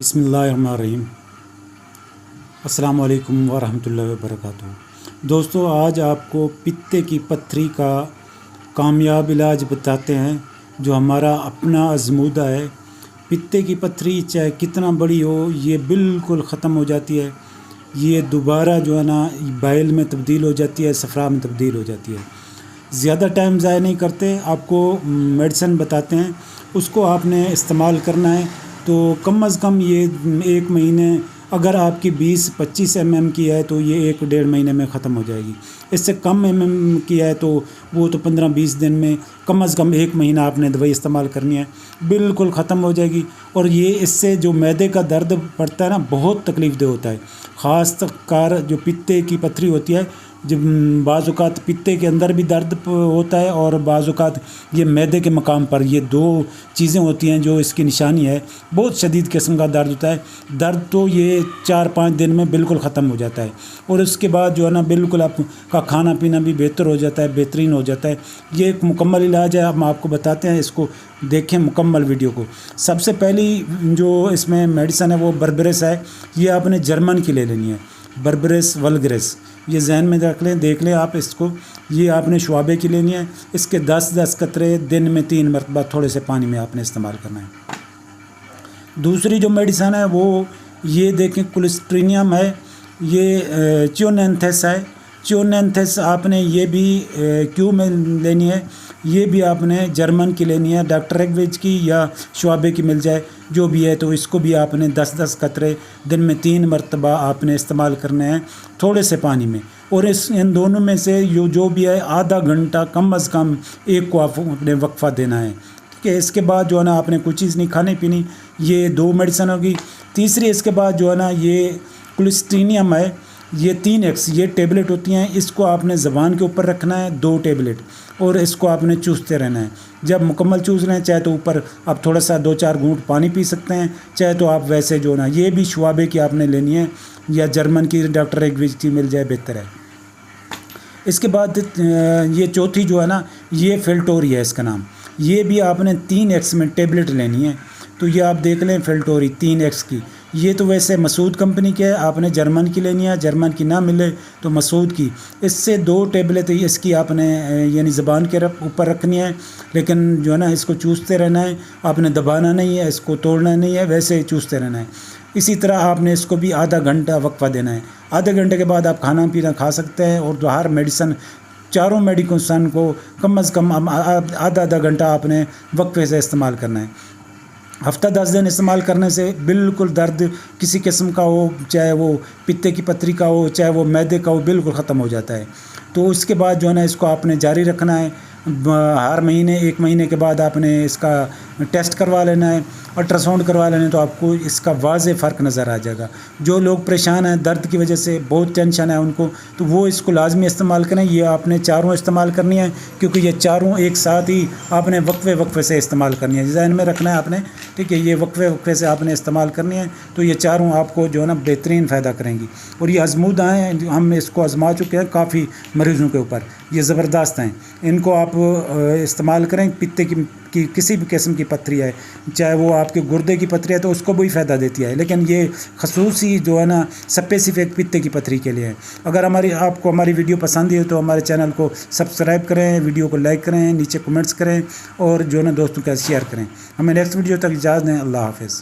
بسم اللہ الرحمن الرحیم۔ السلام علیکم ورحمۃ اللہ وبرکاتہ۔ دوستو، آج آپ کو پتے کی پتھری کا کامیاب علاج بتاتے ہیں جو ہمارا اپنا آزمودہ ہے۔ پتے کی پتھری چاہے کتنا بڑی ہو، یہ بالکل ختم ہو جاتی ہے۔ یہ دوبارہ جو ہے نا بائل میں تبدیل ہو جاتی ہے، صفرا میں تبدیل ہو جاتی ہے۔ زیادہ ٹائم ضائع نہیں کرتے، آپ کو میڈیسن بتاتے ہیں، اس کو آپ نے استعمال کرنا ہے۔ تو کم از کم یہ 1 مہینے، اگر آپ کی 20-25 mm کی ہے تو یہ 1-1.5 مہینے میں ختم ہو جائے گی۔ اس سے کم کی ہے تو وہ تو 15-20 دن میں، کم از کم 1 مہینہ آپ نے دوائی استعمال کرنی ہے، بالکل ختم ہو جائے گی۔ اور یہ اس سے جو معدے کا درد پڑتا ہے نا، بہت تکلیف دہ ہوتا ہے، خاص کر جو پتے کی پتھری ہوتی ہے۔ جب بعض اوقات پتے کے اندر بھی درد ہوتا ہے اور بعض اوقات یہ معدے کے مقام پر، یہ 2 چیزیں ہوتی ہیں جو اس کی نشانی ہے۔ بہت شدید قسم کا درد ہوتا ہے۔ درد تو یہ 4-5 دن میں بالکل ختم ہو جاتا ہے، اور اس کے بعد جو ہے نا بالکل آپ کا کھانا پینا بھی بہتر ہو جاتا ہے، بہترین ہو جاتا ہے۔ یہ ایک مکمل علاج ہے، ہم آپ کو بتاتے ہیں، اس کو دیکھیں مکمل ویڈیو کو۔ سب سے پہلی جو اس میں میڈیسن ہے وہ بربرس ہے۔ یہ آپ نے جرمن کی لے لینی ہے، بربرس ولگرس، یہ ذہن میں رکھ لیں، دیکھ لیں آپ اس کو۔ یہ آپ نے شعابے کی لینی ہے۔ اس کے 10 قطرے دن میں 3 مرتبہ تھوڑے سے پانی میں آپ نے استعمال کرنا ہے۔ دوسری جو میڈیسن ہے وہ یہ دیکھیں، کلسٹرینیم ہے، یہ چیونینتھس ہے۔ چیونینتھس آپ نے یہ بھی کیو میں لینی ہے۔ یہ بھی آپ نے جرمن کی لینی ہے، ڈاکٹر ایگویج کی یا شعابے کی مل جائے، جو بھی ہے۔ تو اس کو بھی آپ نے 10 قطرے دن میں 3 مرتبہ آپ نے استعمال کرنے ہیں، تھوڑے سے پانی میں۔ اور ان دونوں میں سے جو بھی ہے آدھا گھنٹہ کم از کم ایک کو آپ اپنے وقفہ دینا ہے، کہ اس کے بعد جو ہے نا آپ نے کوئی چیز نہیں کھانی پینی۔ یہ 2 میڈیسن ہوگی۔ تیسری اس کے بعد جو ہے نا یہ کلسٹرینیم ہے، یہ 3x یہ ٹیبلٹ ہوتی ہیں۔ اس کو آپ نے زبان کے اوپر رکھنا ہے، 2 ٹیبلٹ، اور اس کو آپ نے چوستے رہنا ہے۔ جب مکمل چوس رہے ہیں، چاہے تو اوپر آپ تھوڑا سا 2-4 گھونٹ پانی پی سکتے ہیں، چاہے تو آپ ویسے جو نا، یہ بھی شعابے کی آپ نے لینی ہے یا جرمن کی ڈاکٹر ایگویج کی مل جائے، بہتر ہے۔ اس کے بعد یہ چوتھی جو ہے نا، یہ فلٹوری ہے اس کا نام۔ یہ بھی آپ نے 3x میں ٹیبلٹ لینی ہے۔ تو یہ آپ دیکھ لیں، فلٹوری 3x کی، یہ تو ویسے مسعود کمپنی کے ہے، آپ نے جرمن کی لینی ہے۔ جرمن کی نہ ملے تو مسعود کی۔ اس سے 2 ٹیبلٹ اس کی آپ نے یعنی زبان کے اوپر رکھنی ہے، لیکن جو ہے نا اس کو چوستے رہنا ہے، آپ نے دبانا نہیں ہے، اس کو توڑنا نہیں ہے، ویسے ہی چوستے رہنا ہے۔ اسی طرح آپ نے اس کو بھی آدھا گھنٹہ وقفہ دینا ہے۔ آدھے گھنٹے کے بعد آپ کھانا پینا کھا سکتے ہیں، اور جو ہر میڈیسن، چاروں میڈیسن کو کم از کم آدھا گھنٹہ آپ نے وقفے سے استعمال کرنا ہے۔ ہفتہ 10 دن استعمال کرنے سے بالکل درد کسی قسم کا ہو، چاہے وہ پتے کی پتھری کا ہو، چاہے وہ معدے کا ہو، بالکل ختم ہو جاتا ہے۔ تو اس کے بعد جو ہے نا اس کو آپ نے جاری رکھنا ہے۔ ہر مہینے 1 مہینے کے بعد آپ نے اس کا ٹیسٹ کروا لینا ہے، الٹرا ساؤنڈ کروا لینا ہے، تو آپ کو اس کا واضح فرق نظر آ جائے گا۔ جو لوگ پریشان ہیں درد کی وجہ سے، بہت ٹینشن ہے ان کو، تو وہ اس کو لازمی استعمال کریں۔ یہ آپ نے چاروں استعمال کرنی ہے، کیونکہ یہ چاروں ایک ساتھ ہی آپ نے وقفے سے استعمال کرنی ہے، ذہن میں رکھنا ہے آپ نے، ٹھیک ہے۔ یہ وقفے سے آپ نے استعمال کرنی ہے، تو یہ چاروں آپ کو جو ہے نا بہترین فائدہ کریں گی۔ اور یہ آزمودہ ہیں، ہم اس کو آزما چکے ہیں کافی مریضوں کے اوپر، یہ زبردست ہیں۔ ان کو آپ استعمال کریں۔ پتے کی کسی بھی قسم کی پتھری ہے، چاہے وہ آپ کے گردے کی پتھری ہے تو اس کو بھی فائدہ دیتی ہے، لیکن یہ خصوصی جو ہے نا اسپیسیفک پتے کی پتھری کے لیے ہے۔ اگر آپ کو ہماری ویڈیو پسند ہے تو ہمارے چینل کو سبسکرائب کریں، ویڈیو کو لائک کریں، نیچے کمنٹس کریں، اور جو ہے نا دوستوں کے ساتھ شیئر کریں۔ ہمیں نیکسٹ ویڈیو تک اجازت دیں۔ اللہ حافظ۔